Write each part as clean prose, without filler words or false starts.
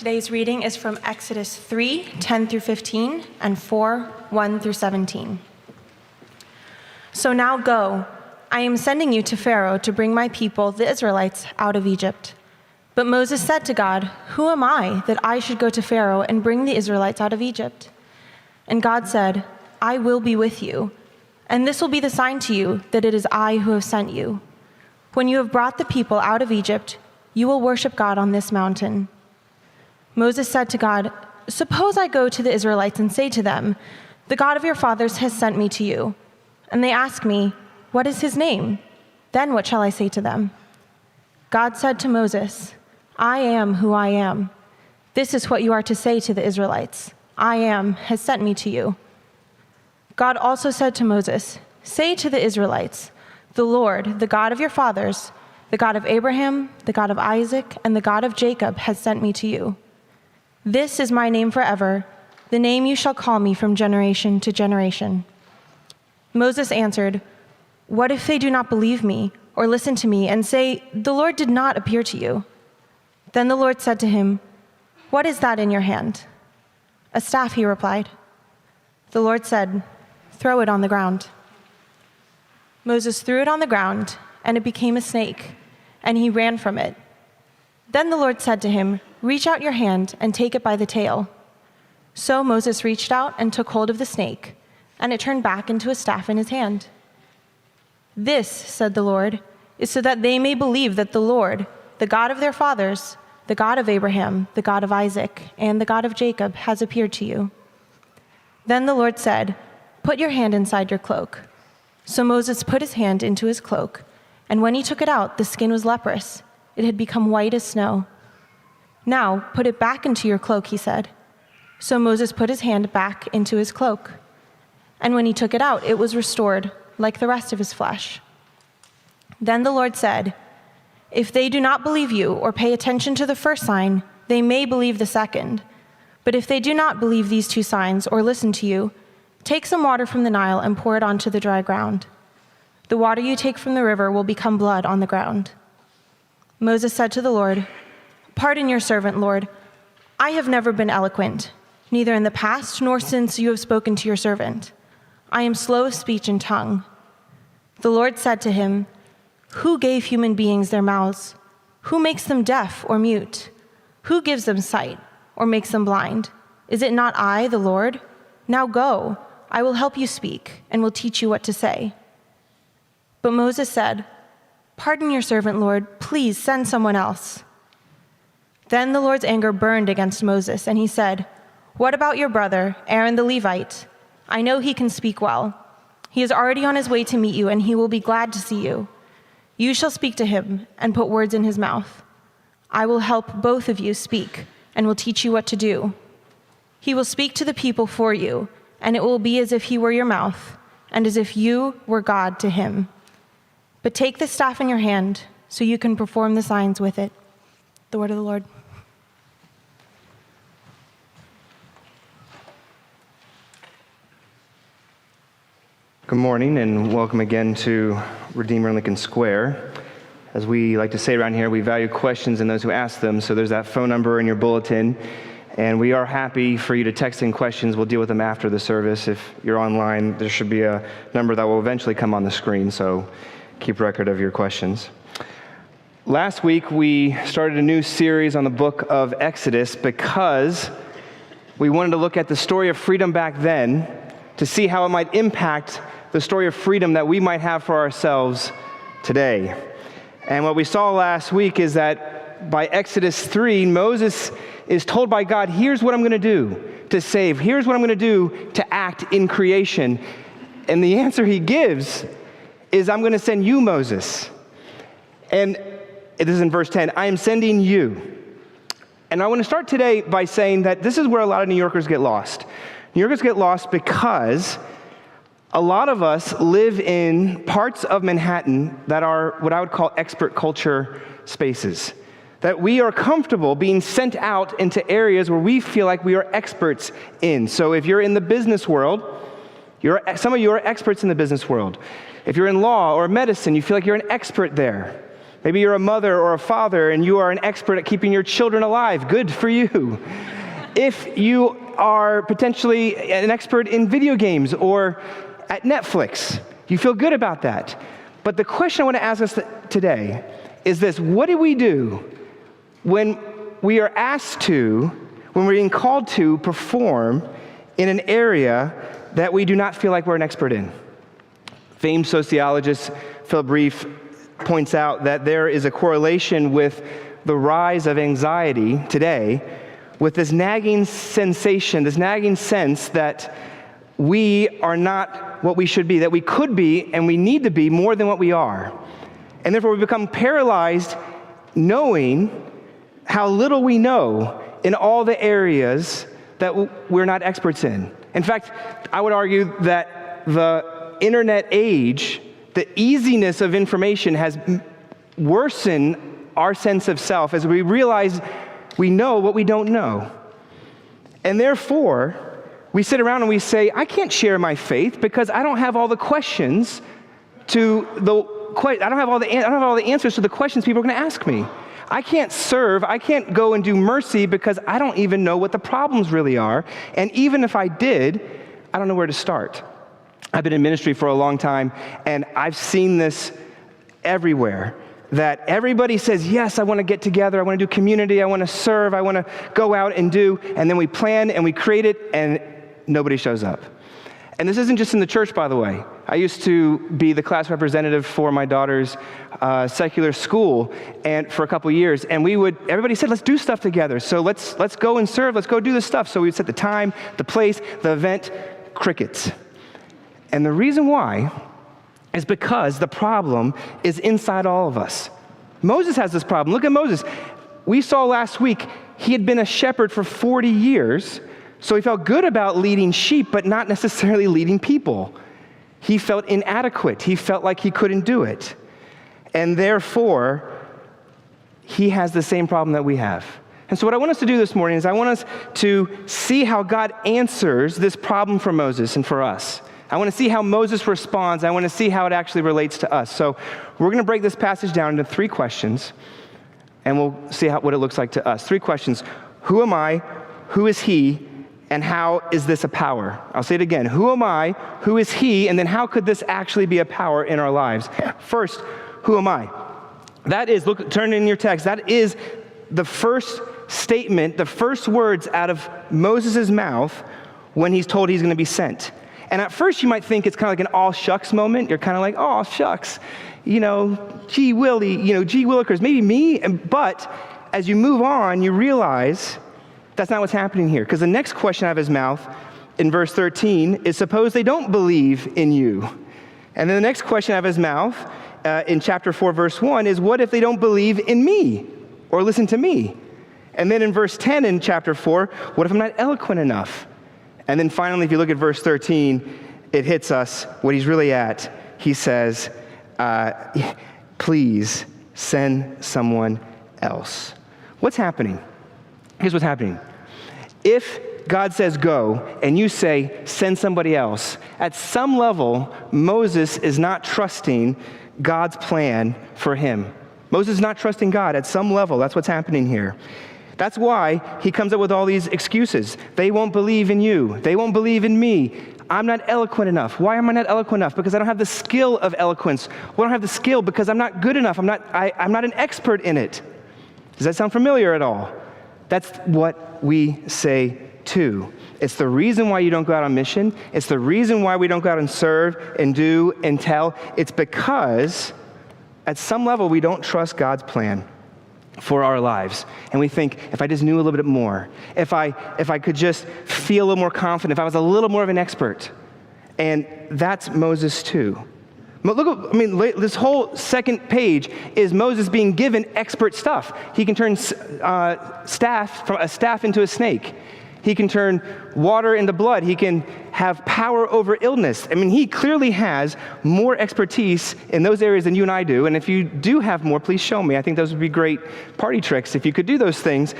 Today's reading is from Exodus 3, 10 through 15, and 4, 1 through 17. So now go. I am sending you to Pharaoh to bring my people, the Israelites, out of Egypt. But Moses said to God, "Who am I that I should go to Pharaoh and bring the Israelites out of Egypt?" And God said, "I will be with you, and this will be the sign to you that it is I who have sent you. When you have brought the people out of Egypt, you will worship God on this mountain." Moses said to God, "Suppose I go to the Israelites and say to them, 'The God of your fathers has sent me to you.' And they ask me, 'What is his name?' Then what shall I say to them?" God said to Moses, "I am who I am. This is what you are to say to the Israelites. 'I am has sent me to you.'" God also said to Moses, "Say to the Israelites, 'The Lord, the God of your fathers, the God of Abraham, the God of Isaac, and the God of Jacob has sent me to you. This is my name forever, the name you shall call me from generation to generation." Moses answered, "What if they do not believe me or listen to me and say, 'The Lord did not appear to you'?" Then the Lord said to him, "What is that in your hand?" "A staff," he replied. The Lord said, "Throw it on the ground." Moses threw it on the ground, and it became a snake, and he ran from it. Then the Lord said to him, "Reach out your hand and take it by the tail." So Moses reached out and took hold of the snake, and it turned back into a staff in his hand. "This," said the Lord, "is so that they may believe that the Lord, the God of their fathers, the God of Abraham, the God of Isaac, and the God of Jacob, has appeared to you." Then the Lord said, "Put your hand inside your cloak." So Moses put his hand into his cloak, and when he took it out, the skin was leprous. It had become white as snow. "Now put it back into your cloak," he said. So Moses put his hand back into his cloak. And when he took it out, it was restored, like the rest of his flesh. Then the Lord said, "If they do not believe you or pay attention to the first sign, they may believe the second. But if they do not believe these two signs or listen to you, take some water from the Nile and pour it onto the dry ground. The water you take from the river will become blood on the ground." Moses said to the Lord, "Pardon your servant, Lord. I have never been eloquent, neither in the past nor since you have spoken to your servant. I am slow of speech and tongue." The Lord said to him, "Who gave human beings their mouths? Who makes them deaf or mute? Who gives them sight or makes them blind? Is it not I, the Lord? Now go, I will help you speak and will teach you what to say." But Moses said, "Pardon your servant, Lord. Please send someone else." Then the Lord's anger burned against Moses, and he said, "What about your brother, Aaron the Levite? I know he can speak well. He is already on his way to meet you, and he will be glad to see you. You shall speak to him and put words in his mouth. I will help both of you speak and will teach you what to do. He will speak to the people for you, and it will be as if he were your mouth, and as if you were God to him. But take the staff in your hand so you can perform the signs with it." The word of the Lord. Good morning and welcome again to Redeemer Lincoln Square. As we like to say around here, we value questions and those who ask them, so there's that phone number in your bulletin, and we are happy for you to text in questions. We'll deal with them after the service. If you're online, there should be a number that will eventually come on the screen, so keep record of your questions. Last week, we started a new series on the book of Exodus because we wanted to look at the story of freedom back then to see how it might impact the story of freedom that we might have for ourselves today. And what we saw last week is that by Exodus 3, Moses is told by God, here's what I'm going to do to save. Here's what I'm going to do to act in creation. And the answer he gives is, I'm going to send you, Moses. And this is in verse 10, I am sending you. And I want to start today by saying that this is where a lot of New Yorkers get lost. New Yorkers get lost because a lot of us live in parts of Manhattan that are what I would call expert culture spaces. That we are comfortable being sent out into areas where we feel like we are experts in. So if you're in the business world, some of you are experts in the business world. If you're in law or medicine, you feel like you're an expert there. Maybe you're a mother or a father and you are an expert at keeping your children alive. Good for you. If you are potentially an expert in video games or at Netflix, you feel good about that. But the question I want to ask us today is this: what do we do when we are asked to, when we're being called to perform in an area that we do not feel like we're an expert in? Famed sociologist Philip Reef points out that there is a correlation with the rise of anxiety today with this nagging sensation, this nagging sense that we are not what we should be, that we could be and we need to be more than what we are. And therefore we become paralyzed knowing how little we know in all the areas that we're not experts in. In fact, I would argue that the internet age, the easiness of information has worsened our sense of self as we realize we know what we don't know. And therefore, we sit around and we say, I can't share my faith because I don't have all the questions to I don't have all the answers to the questions people are going to ask me. I can't serve, I can't go and do mercy because I don't even know what the problems really are. And even if I did, I don't know where to start. I've been in ministry for a long time, and I've seen this everywhere, that everybody says, yes, I want to get together, I want to do community, I want to serve, I want to go out and do, and then we plan and we create it, and nobody shows up. And this isn't just in the church, by the way. I used to be the class representative for my daughter's secular school and for a couple years, and everybody said, let's do stuff together. So let's go and serve, let's go do this stuff. So we'd set the time, the place, the event, crickets. And the reason why is because the problem is inside all of us. Moses has this problem. Look at Moses. We saw last week, he had been a shepherd for 40 years, so he felt good about leading sheep, but not necessarily leading people. He felt inadequate. He felt like he couldn't do it. And therefore, he has the same problem that we have. And so what I want us to do this morning is I want us to see how God answers this problem for Moses and for us. I want to see how Moses responds. I want to see how it actually relates to us. So we're going to break this passage down into 3 questions, and we'll see what it looks like to us. 3 questions. Who am I? Who is he? And how is this a power? I'll say it again. Who am I? Who is he? And then how could this actually be a power in our lives? First, who am I? That is, turn in your text, that is the first statement, the first words out of Moses' mouth when he's told he's going to be sent. And at first you might think it's kind of like an all shucks moment. You're kind of like, oh, shucks, gee willy, gee willikers, maybe me. But as you move on, you realize that's not what's happening here. Because the next question out of his mouth in verse 13 is, suppose they don't believe in you. And then the next question out of his mouth in chapter 4, verse 1 is, what if they don't believe in me or listen to me? And then in verse 10 in chapter 4, what if I'm not eloquent enough? And then finally, if you look at verse 13, it hits us what he's really at. He says, please send someone else. What's happening? Here's what's happening. If God says go, and you say send somebody else, at some level, Moses is not trusting God's plan for him. Moses is not trusting God at some level. That's what's happening here. That's why he comes up with all these excuses. They won't believe in you. They won't believe in me. I'm not eloquent enough. Why am I not eloquent enough? Because I don't have the skill of eloquence. Well, I don't have the skill because I'm not good enough. I'm not an expert in it. Does that sound familiar at all? That's what we say too. It's the reason why you don't go out on mission. It's the reason why we don't go out and serve and do and tell. It's because at some level we don't trust God's plan for our lives. And we think, if I just knew a little bit more, if I could just feel a little more confident, if I was a little more of an expert. And that's Moses too. Look, this whole second page is Moses being given expert stuff. He can turn a staff into a snake. He can turn water into blood. He can have power over illness. He clearly has more expertise in those areas than you and I do. And if you do have more, please show me. I think those would be great party tricks if you could do those things.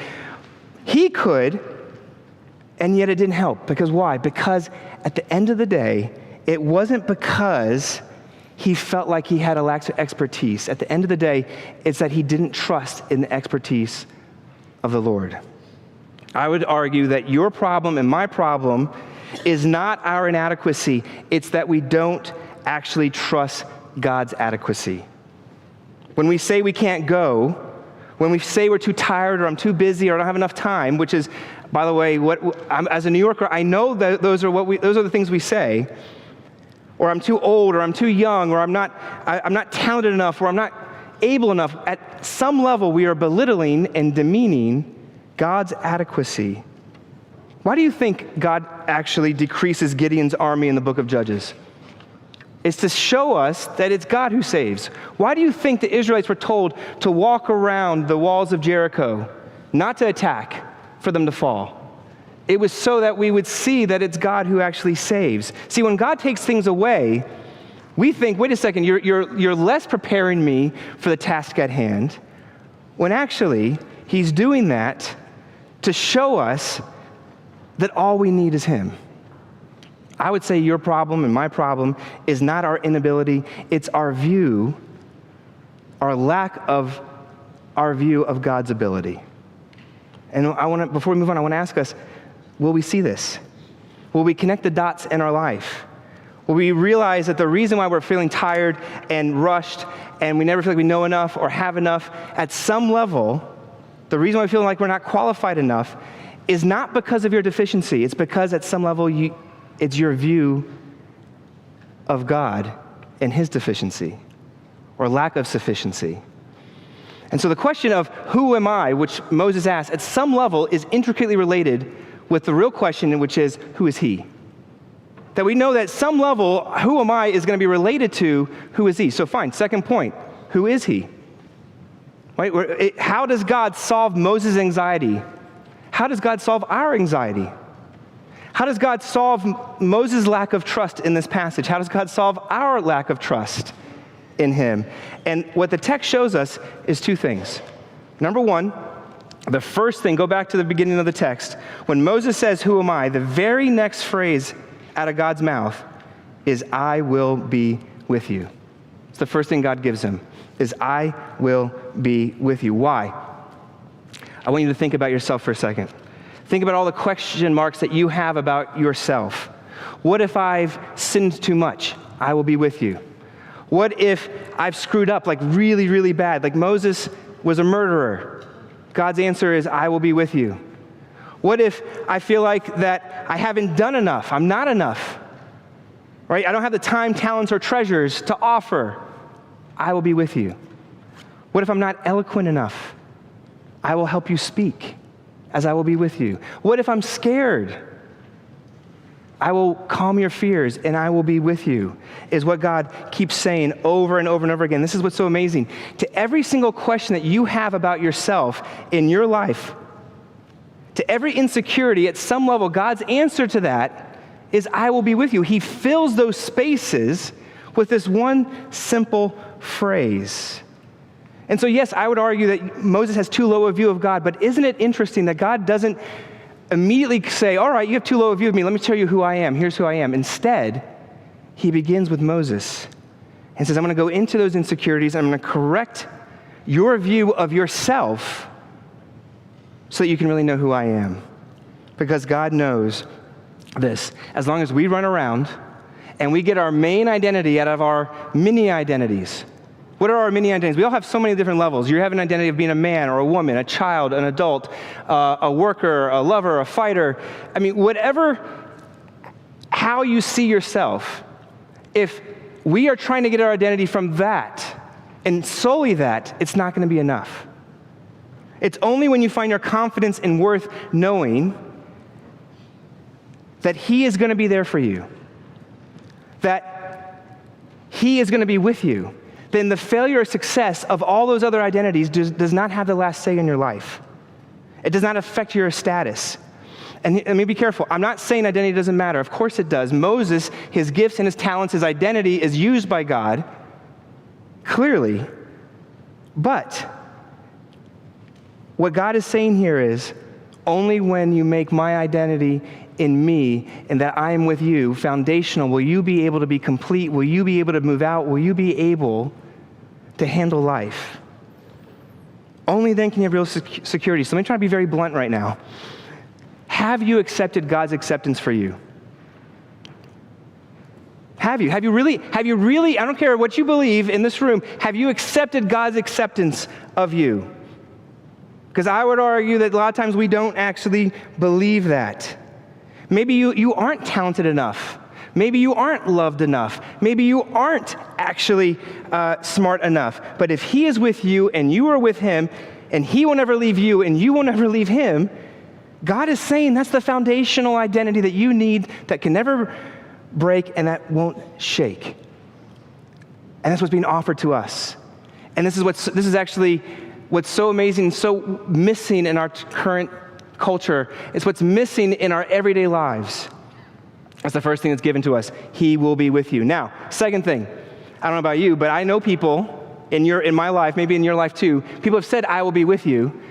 He could, and yet it didn't help. Because why? Because at the end of the day, it wasn't because he felt like he had a lack of expertise. At the end of the day, it's that he didn't trust in the expertise of the Lord. I would argue that your problem and my problem is not our inadequacy. It's that we don't actually trust God's adequacy. When we say we can't go, when we say we're too tired or I'm too busy or I don't have enough time, which is, by the way, as a New Yorker, I know that those are the things we say, or I'm too old, or I'm too young, or I'm not talented enough, or I'm not able enough. At some level, we are belittling and demeaning God's adequacy. Why do you think God actually decreases Gideon's army in the book of Judges? It's to show us that it's God who saves. Why do you think the Israelites were told to walk around the walls of Jericho, not to attack, for them to fall? It was so that we would see that it's God who actually saves. See, when God takes things away, we think, wait a second, you're less preparing me for the task at hand, when actually he's doing that to show us that all we need is him. I would say your problem and my problem is not our inability, it's our view, our lack of our view of God's ability. And before we move on, I want to ask us, will we see this? Will we connect the dots in our life? Will we realize that the reason why we're feeling tired and rushed and we never feel like we know enough or have enough, at some level, the reason why we feel like we're not qualified enough is not because of your deficiency. It's because at some level it's your view of God and his deficiency or lack of sufficiency. And so the question of who am I, which Moses asked, at some level is intricately related with the real question, which is, who is he? That we know that at some level, who am I is going to be related to who is he. So fine, second point, who is he? Right? How does God solve Moses' anxiety? How does God solve our anxiety? How does God solve Moses' lack of trust in this passage? How does God solve our lack of trust in him? And what the text shows us is two things. Number one, the first thing, go back to the beginning of the text. When Moses says, who am I? The very next phrase out of God's mouth is, I will be with you. It's the first thing God gives him, is I will be with you. Why? I want you to think about yourself for a second. Think about all the question marks that you have about yourself. What if I've sinned too much? I will be with you. What if I've screwed up like really, really bad? Like Moses was a murderer. God's answer is, I will be with you. What if I feel like that I haven't done enough? I'm not enough. Right? I don't have the time, talents, or treasures to offer. I will be with you. What if I'm not eloquent enough? I will help you speak, as I will be with you. What if I'm scared? I will calm your fears, and I will be with you, is what God keeps saying over and over and over again. This is what's so amazing. To every single question that you have about yourself in your life, to every insecurity, at some level, God's answer to that is, I will be with you. He fills those spaces with this one simple phrase. And so, yes, I would argue that Moses has too low a view of God, but isn't it interesting that God doesn't immediately say, all right, you have too low a view of me, let me tell you who I am, here's who I am. Instead, he begins with Moses and says, I'm going to go into those insecurities, and I'm going to correct your view of yourself so that you can really know who I am. Because God knows this. As long as we run around and we get our main identity out of our mini identities. What are our mini identities? We all have so many different levels. You have an identity of being a man or a woman, a child, an adult, a worker, a lover, a fighter. I mean, how you see yourself, if we are trying to get our identity from that and solely that, it's not going to be enough. It's only when you find your confidence and worth knowing that he is going to be there for you, that he is going to be with you, then the failure or success of all those other identities does not have the last say in your life. It does not affect your status. And let me be careful. I'm not saying identity doesn't matter. Of course it does. Moses, his gifts and his talents, his identity is used by God, clearly. But what God is saying here is, Only when you make my identity in me and that I am with you foundational will you be able to be complete, will you be able to move out, will you be able to handle life. Only then can you have real security. So let me try to be very blunt right now. Have you accepted God's acceptance for you? Have you? Have you really, I don't care what you believe in this room, have you accepted God's acceptance of you? Because I would argue that a lot of times we don't actually believe that. Maybe you aren't talented enough. Maybe you aren't loved enough. Maybe you aren't actually smart enough. But if he is with you and you are with him, and he will never leave you and you will never leave him, God is saying that's the foundational identity that you need that can never break and that won't shake. And that's what's being offered to us. And this is actually what's so amazing, so missing in our current culture. It's what's missing in our everyday lives. That's the first thing that's given to us. He will be with you. Now, second thing, I don't know about you, but I know people in my life, maybe in your life too, people have said, I will be with you,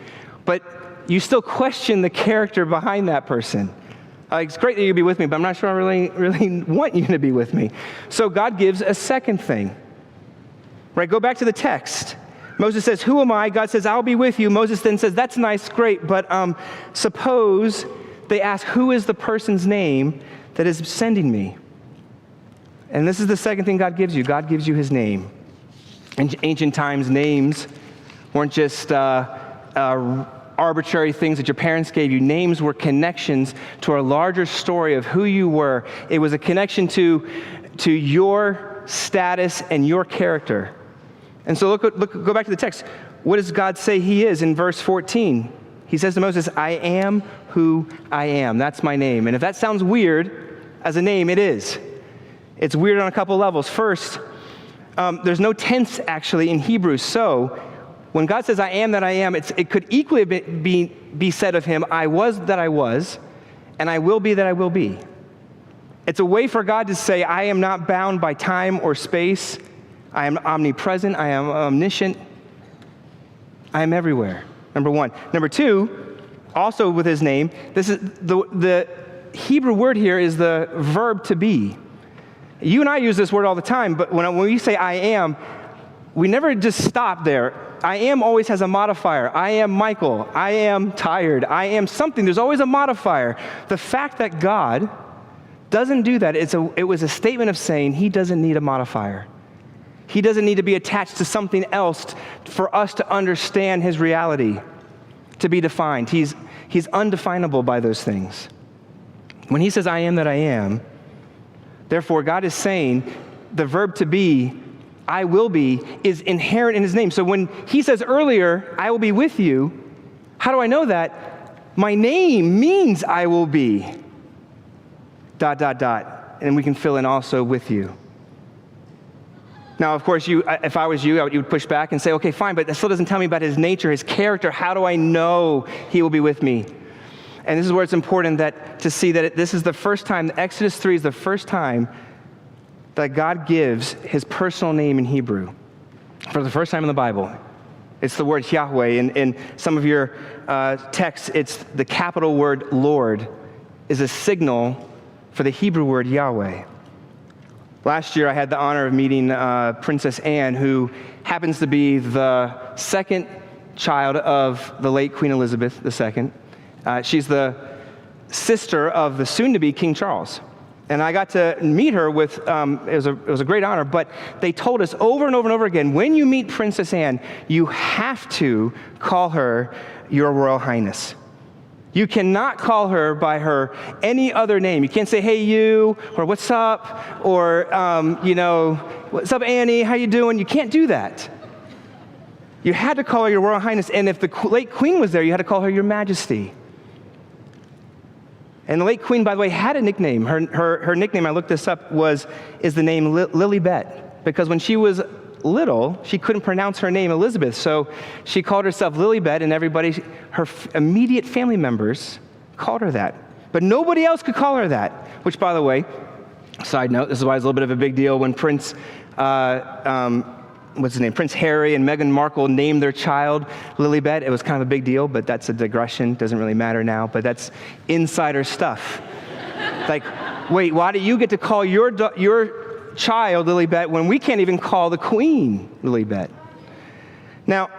but you still question the character behind that person. It's great that you'll be with me, but I'm not sure I really want you to be with me. So God gives a second thing. Right, go back to the text. Moses says, who am I? God says, I'll be with you. Moses then says, that's nice, great, but suppose they ask, who is the person's name that is sending me? And this is the second thing God gives you. God gives you his name. In ancient times, names weren't just arbitrary things that your parents gave you. Names were connections to a larger story of who you were. It was a connection to your status and your character. And so go back to the text. What does God say he is in verse 14? He says to Moses, I am who I am. That's my name. And if that sounds weird as a name, it is. It's weird on a couple levels. First, there's no tense actually in Hebrew. So when God says I am that I am, it could equally be said of him, I was that I was, and I will be that I will be. It's a way for God to say, I am not bound by time or space. I am omnipresent. I am omniscient. I am everywhere. Number one. Number two, also with his name, this is the Hebrew word here is the verb to be. You and I use this word all the time, but when we say I am, we never just stop there. I am always has a modifier. I am Michael. I am tired. I am something. There's always a modifier. The fact that God doesn't do that, it was a statement of saying he doesn't need a modifier. He doesn't need to be attached to something else for us to understand his reality, to be defined. He's undefinable by those things. When he says, I am that I am, therefore God is saying the verb to be, I will be, is inherent in his name. So when he says earlier, I will be with you, how do I know that? My name means I will be, ... And we can fill in also with you. Now, of course, if I was you, you would push back and say, okay, fine, but that still doesn't tell me about his nature, his character. How do I know he will be with me? And this is where it's important to see that this is the first time, Exodus 3 is the first time that God gives his personal name in Hebrew. For the first time in the Bible. It's the word Yahweh. In some of your texts, it's the capital word Lord is a signal for the Hebrew word Yahweh. Last year, I had the honor of meeting Princess Anne, who happens to be the second child of the late Queen Elizabeth II. She's the sister of the soon-to-be King Charles. And I got to meet her with, it was a great honor, but they told us over and over and over again, when you meet Princess Anne, you have to call her Your Royal Highness. You cannot call her by her any other name. You can't say, hey, you, or what's up, or, what's up, Annie, how you doing? You can't do that. You had to call her Your Royal Highness, and if the late Queen was there, you had to call her Your Majesty. And the late Queen, by the way, had a nickname. Her nickname, I looked this up, is the name Lilibet, because when she was little, she couldn't pronounce her name Elizabeth, so she called herself Lilibet, and everybody, her immediate family members, called her that. But nobody else could call her that, which, by the way, side note, this is why it's a little bit of a big deal when Prince what's his name? Prince Harry and Meghan Markle named their child Lilibet. It was kind of a big deal, but that's a digression. Doesn't really matter now, but that's insider stuff. Like, wait, why do you get to call your child Lilibet when we can't even call the queen Lilibet? Now,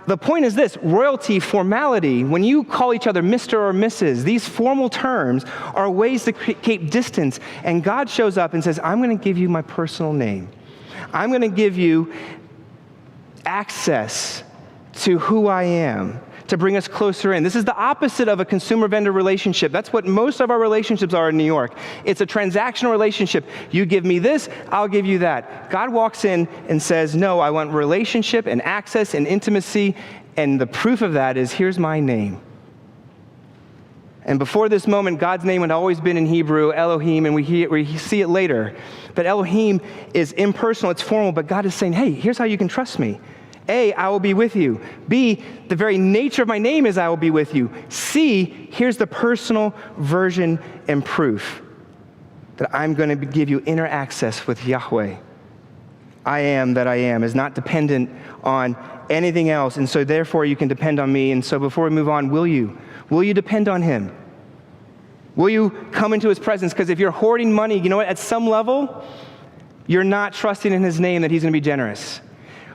the point is this: royalty, formality, when you call each other Mr. or Mrs., these formal terms are ways to keep distance. And God shows up and says, I'm going to give you my personal name. I'm going to give you access to who I am, to bring us closer in. This is the opposite of a consumer-vendor relationship. That's what most of our relationships are in New York. It's a transactional relationship. You give me this, I'll give you that. God walks in and says, no, I want relationship and access and intimacy, and the proof of that is, here's my name. And before this moment, God's name had always been in Hebrew, Elohim, and we see it later. But Elohim is impersonal, it's formal, but God is saying, hey, here's how you can trust me. A, I will be with you. B, the very nature of my name is I will be with you. C, here's the personal version and proof that I'm going to give you inner access with Yahweh. I am that I am is not dependent on anything else, and so therefore you can depend on me. And so before we move on, will you? Will you depend on him? Will you come into his presence? Because if you're hoarding money, you know what? At some level, you're not trusting in his name that he's going to be generous.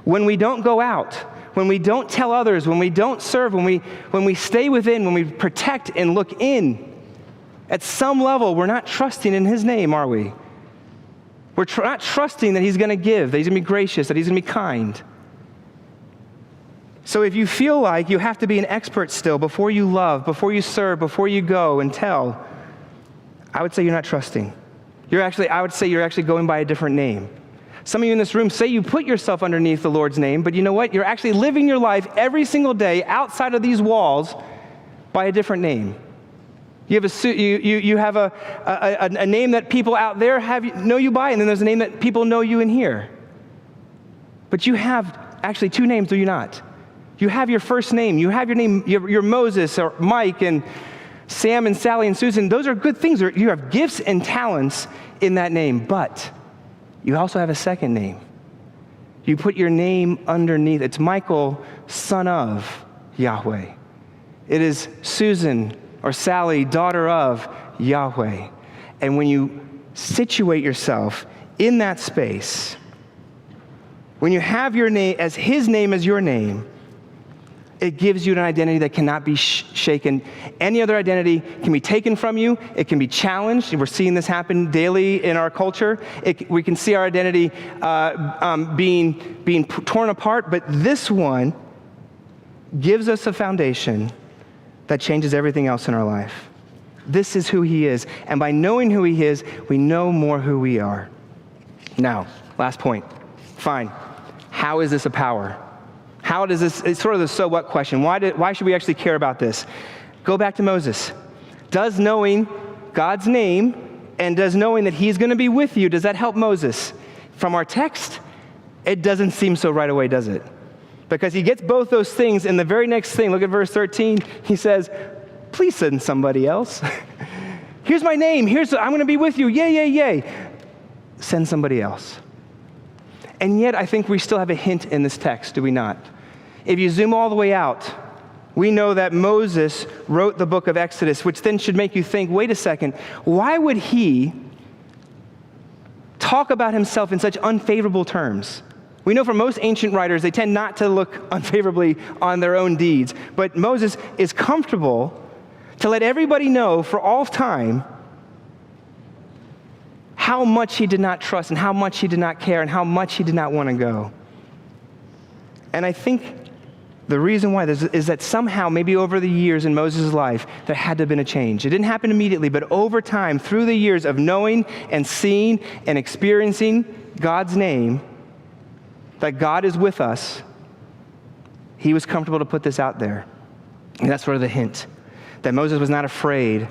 When we don't go out, when we don't tell others, when we don't serve, when we stay within, when we protect and look in, at some level, we're not trusting in his name, are we? We're not trusting that he's going to give, that he's going to be gracious, that he's going to be kind. So if you feel like you have to be an expert still before you love, before you serve, before you go and tell, I would say you're not trusting. I would say you're actually going by a different name. Some of you in this room say you put yourself underneath the Lord's name, but you know what? You're actually living your life every single day outside of these walls by a different name. You have a name that people out there know you by, and then there's a name that people know you in here. But you have actually two names, do you not? You have your first name. You have your name, you're Moses or Mike and Sam and Sally and Susan. Those are good things. You have gifts and talents in that name, but you also have a second name. You put your name underneath. It's Michael, son of Yahweh. It is Susan or Sally, daughter of Yahweh. And when you situate yourself in that space, when you have your name as his name as your name, it gives you an identity that cannot be shaken. Any other identity can be taken from you. It can be challenged. And we're seeing this happen daily in our culture. We can see our identity being torn apart. But this one gives us a foundation that changes everything else in our life. This is who he is. And by knowing who he is, we know more who we are. Now, last point. Fine. How is this a power? How does this, it's sort of the so what question. Why should we actually care about this? Go back to Moses. Does knowing God's name and does knowing that he's going to be with you, does that help Moses? From our text, it doesn't seem so right away, does it? Because he gets both those things, and the very next thing, look at verse 13, he says, please send somebody else. Here's my name. I'm going to be with you. Yay, yay, yay. Send somebody else. And yet, I think we still have a hint in this text, do we not? If you zoom all the way out, we know that Moses wrote the book of Exodus, which then should make you think, wait a second, why would he talk about himself in such unfavorable terms? We know from most ancient writers, they tend not to look unfavorably on their own deeds. But Moses is comfortable to let everybody know for all of time how much he did not trust and how much he did not care and how much he did not want to go. And I think the reason why this is that somehow, maybe over the years in Moses' life, there had to have been a change. It didn't happen immediately, but over time, through the years of knowing and seeing and experiencing God's name, that God is with us, he was comfortable to put this out there. And that's sort of the hint, that Moses was not afraid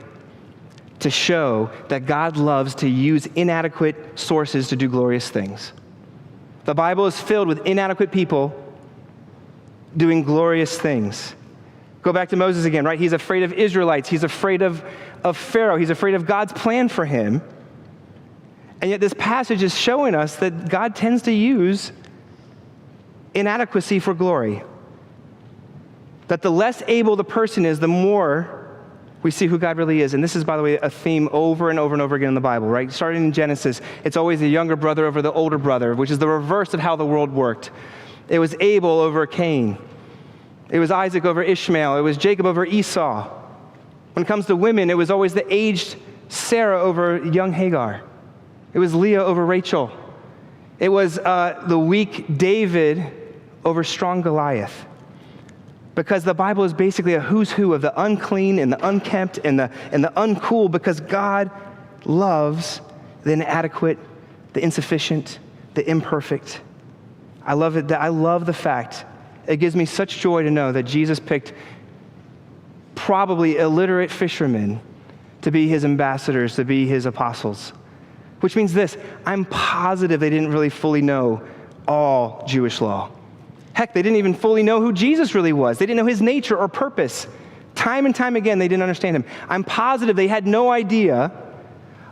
to show that God loves to use inadequate sources to do glorious things. The Bible is filled with inadequate people doing glorious things. Go back to Moses again, right? He's afraid of Israelites. He's afraid of Pharaoh. He's afraid of God's plan for him. And yet this passage is showing us that God tends to use inadequacy for glory. That the less able the person is, the more we see who God really is. And this is, by the way, a theme over and over and over again in the Bible, right? Starting in Genesis, it's always the younger brother over the older brother, which is the reverse of how the world worked. It was Abel over Cain. It was Isaac over Ishmael. It was Jacob over Esau. When it comes to women, it was always the aged Sarah over young Hagar. It was Leah over Rachel. It was the weak David over strong Goliath. Because the Bible is basically a who's who of the unclean and the unkempt and the uncool, because God loves the inadequate, the insufficient, the imperfect. I love it. I love the fact, it gives me such joy to know that Jesus picked probably illiterate fishermen to be his ambassadors, to be his apostles. Which means this, I'm positive they didn't really fully know all Jewish law. Heck, they didn't even fully know who Jesus really was. They didn't know his nature or purpose. Time and time again, they didn't understand him. I'm positive they had no idea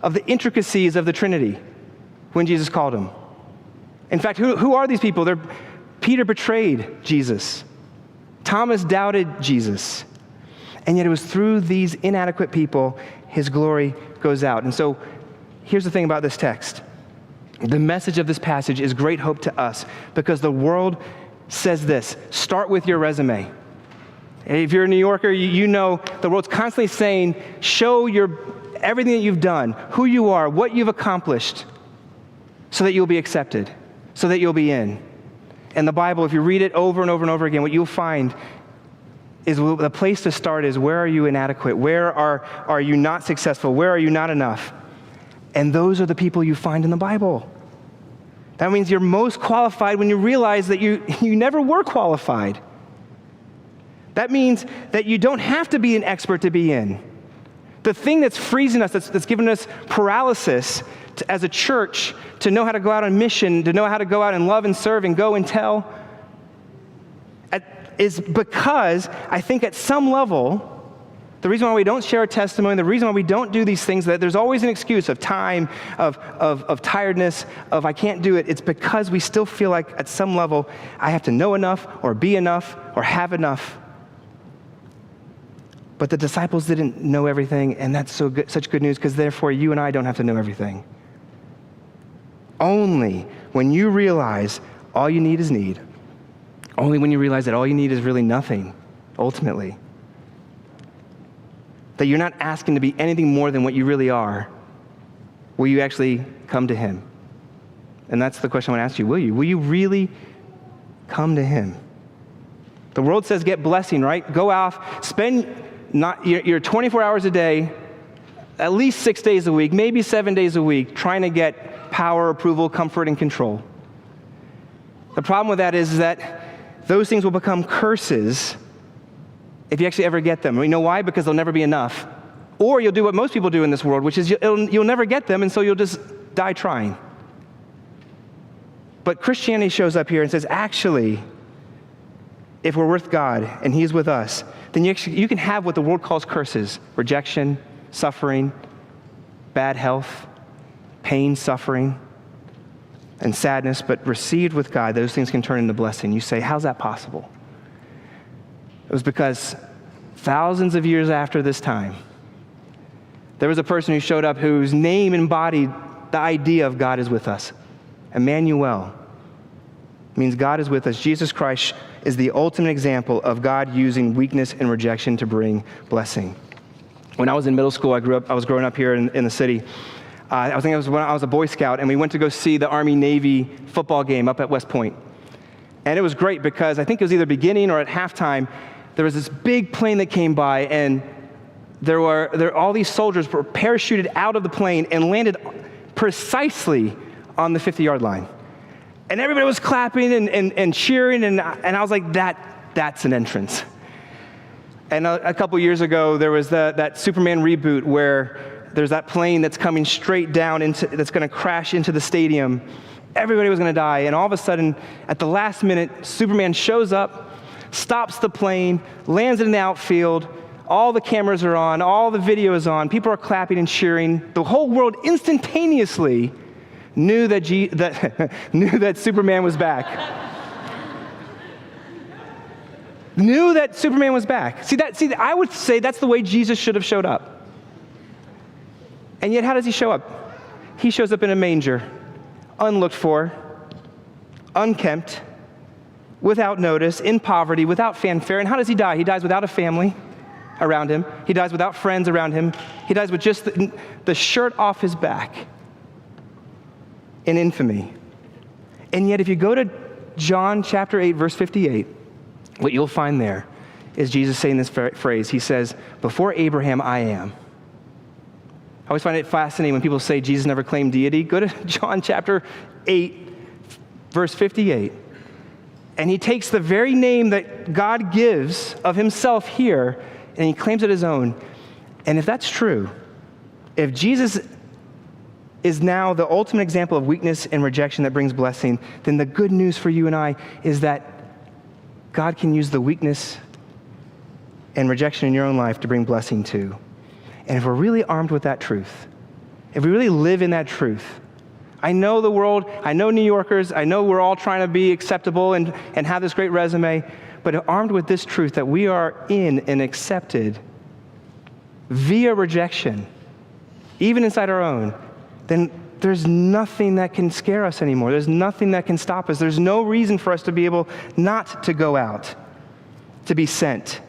of the intricacies of the Trinity when Jesus called them. In fact, who are these people? Peter betrayed Jesus. Thomas doubted Jesus. And yet it was through these inadequate people his glory goes out. And so here's the thing about this text. The message of this passage is great hope to us because the world says this: start with your resume. If you're a New Yorker, you know the world's constantly saying, show everything that you've done, who you are, what you've accomplished, so that you'll be accepted, so that you'll be in. And the Bible, if you read it over and over and over again, what you'll find is the place to start is, where are you inadequate? Where are you not successful? Where are you not enough? And those are the people you find in the Bible. That means you're most qualified when you realize that you never were qualified. That means that you don't have to be an expert to be in. The thing that's freezing us, that's given us paralysis as a church to know how to go out on mission, to know how to go out and love and serve and go and tell, is because I think at some level, the reason why we don't share a testimony, the reason why we don't do these things, that there's always an excuse of time, of tiredness, of I can't do it. It's because we still feel like at some level I have to know enough or be enough or have enough. But the disciples didn't know everything, and that's such good news, because therefore you and I don't have to know everything. Only when you realize all you need is need, only when you realize that all you need is really nothing, ultimately, that you're not asking to be anything more than what you really are, will you actually come to him? And that's the question I want to ask you. Will you? Will you really come to him? The world says get blessing, right? Go out, spend your 24 hours a day, at least 6 days a week, maybe 7 days a week, trying to get power, approval, comfort, and control. The problem with that is that those things will become curses if you actually ever get them. You know why? Because they'll never be enough. Or you'll do what most people do in this world, which is you'll never get them, and so you'll just die trying. But Christianity shows up here and says, actually, if we're with God and he's with us, then you can have what the world calls curses: rejection, suffering, bad health, pain, suffering, and sadness. But received with God, those things can turn into blessing. You say, how's that possible? It was because thousands of years after this time, there was a person who showed up whose name embodied the idea of God is with us. Emmanuel means God is with us. Jesus Christ is the ultimate example of God using weakness and rejection to bring blessing. When I was in middle school, I was growing up here in the city. I think it was when I was a Boy Scout, and we went to go see the Army-Navy football game up at West Point. And it was great because I think it was either beginning or at halftime, there was this big plane that came by, and all these soldiers were parachuted out of the plane and landed precisely on the 50-yard line. And everybody was clapping and cheering, and I was like, that's an entrance. And a couple years ago, there was that Superman reboot where there's that plane that's coming straight down that's going to crash into the stadium. Everybody was going to die, and all of a sudden, at the last minute, Superman shows up, stops the plane, lands in the outfield. All the cameras are on, all the video is on, people are clapping and cheering. The whole world instantaneously knew that Superman was back. knew that Superman was back. See, I would say that's the way Jesus should have showed up. And yet, how does he show up? He shows up in a manger, unlooked for, unkempt, without notice, in poverty, without fanfare. And how does he die? He dies without a family around him. He dies without friends around him. He dies with just the shirt off his back in infamy. And yet, if you go to John chapter 8, verse 58, what you'll find there is Jesus saying this phrase. He says, before Abraham, I am. I always find it fascinating when people say Jesus never claimed deity. Go to John chapter 8, verse 58. And he takes the very name that God gives of himself here, and he claims it his own. And if that's true, if Jesus is now the ultimate example of weakness and rejection that brings blessing, then the good news for you and I is that God can use the weakness and rejection in your own life to bring blessing too. And if we're really armed with that truth, if we really live in that truth, I know the world, I know New Yorkers, I know we're all trying to be acceptable and have this great resume, but armed with this truth that we are in and accepted via rejection, even inside our own, then there's nothing that can scare us anymore. There's nothing that can stop us. There's no reason for us to be able not to go out, to be sent.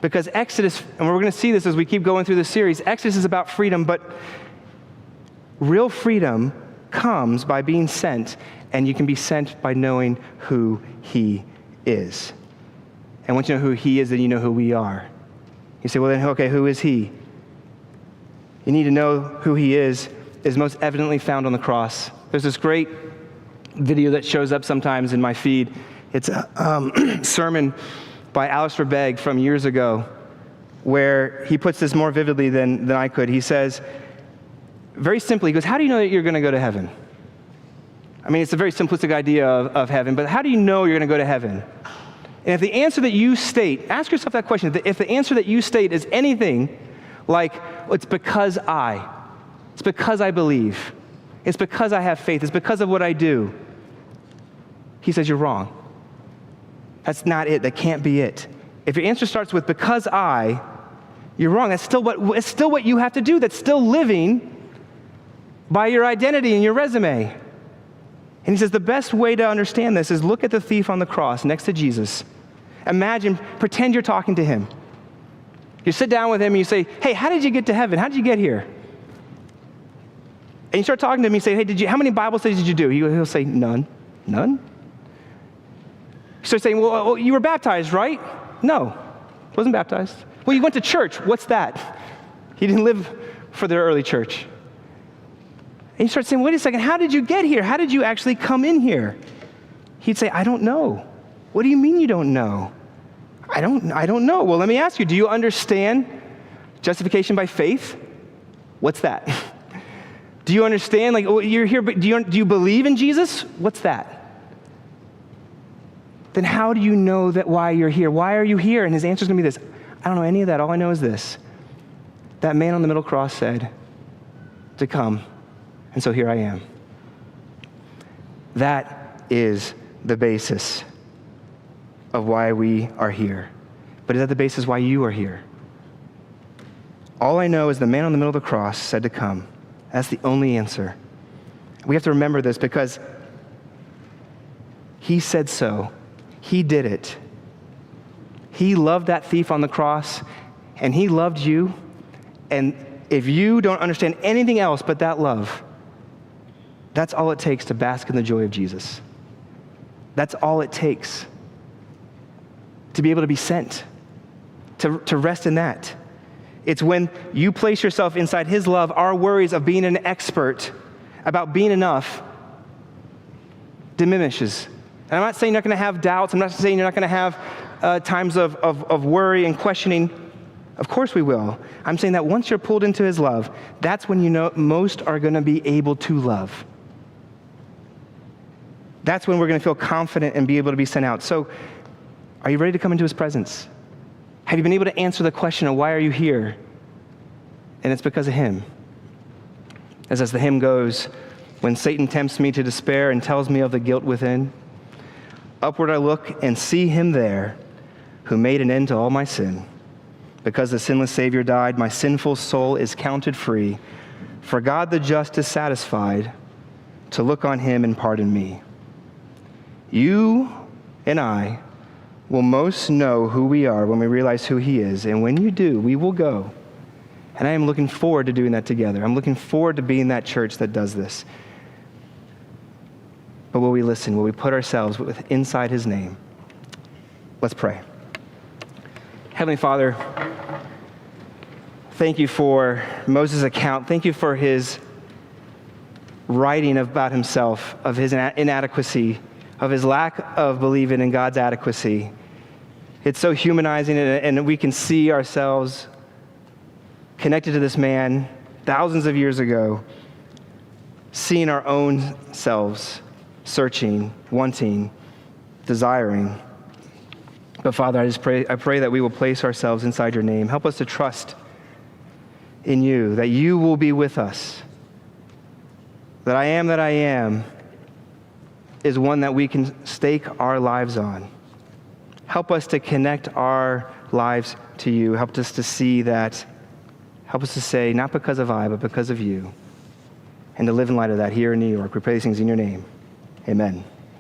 Because Exodus, and we're going to see this as we keep going through this series, Exodus is about freedom, but real freedom comes by being sent, and you can be sent by knowing who he is. And once you know who he is, then you know who we are. You say, well then, okay, who is he? You need to know who he is most evidently found on the cross. There's this great video that shows up sometimes in my feed. It's a sermon by Alistair Begg from years ago, where he puts this more vividly than I could. He says, very simply, he goes, how do you know that you're going to go to heaven? I mean, it's a very simplistic idea of heaven, but how do you know you're going to go to heaven? And if the answer that you state, ask yourself that question, if the answer that you state is anything like, well, it's because I believe, it's because I have faith, it's because of what I do, he says you're wrong. That's not it. That can't be it. If your answer starts with because you're wrong. It's still what you have to do. That's still living by your identity and your resume. And he says the best way to understand this is look at the thief on the cross next to Jesus. Pretend you're talking to him. You sit down with him and you say, hey, how did you get to heaven? How did you get here? And you start talking to him and you say, hey, how many Bible studies did you do? He'll say, none. None? You start saying, well, you were baptized, right? No, wasn't baptized. Well, you went to church. What's that? He didn't live for their early church. And you start saying, wait a second, how did you get here? How did you actually come in here? He'd say, I don't know. What do you mean you don't know? I don't know. Well, let me ask you, do you understand justification by faith? What's that? Do you understand, you're here, but do you believe in Jesus? What's that? Then how do you know that why you're here? Why are you here? And his answer is going to be this. I don't know any of that. All I know is this. That man on the middle cross said to come, and so here I am. That is the basis of why we are here. But is that the basis why you are here? All I know is the man on the middle of the cross said to come. That's the only answer. We have to remember this because he said so. He did it. He loved that thief on the cross, and he loved you. And if you don't understand anything else but that love, that's all it takes to bask in the joy of Jesus. That's all it takes to be able to be sent, to rest in that. It's when you place yourself inside his love, our worries of being an expert, about being enough, diminishes. And I'm not saying you're not going to have doubts. I'm not saying you're not going to have times of worry and questioning. Of course we will. I'm saying that once you're pulled into his love, that's when you know most are going to be able to love. That's when we're going to feel confident and be able to be sent out. So are you ready to come into his presence? Have you been able to answer the question of why are you here? And it's because of him. As the hymn goes, when Satan tempts me to despair and tells me of the guilt within, upward I look and see him there, who made an end to all my sin. Because the sinless Savior died, my sinful soul is counted free. For God the just is satisfied to look on him and pardon me. You and I will most know who we are when we realize who he is. And when you do, we will go. And I am looking forward to doing that together. I'm looking forward to being that church that does this. But will we listen? Will we put ourselves inside his name? Let's pray. Heavenly Father, thank you for Moses' account. Thank you for his writing about himself, of his inadequacy, of his lack of believing in God's adequacy. It's so humanizing, and we can see ourselves connected to this man thousands of years ago, seeing our own selves, searching, wanting, desiring. But Father, I pray that we will place ourselves inside your name. Help us to trust in you, that you will be with us. That I am is one that we can stake our lives on. Help us to connect our lives to you. Help us to see that. Help us to say, not because of I, but because of you. And to live in light of that here in New York. We pray these things in your name. Amen.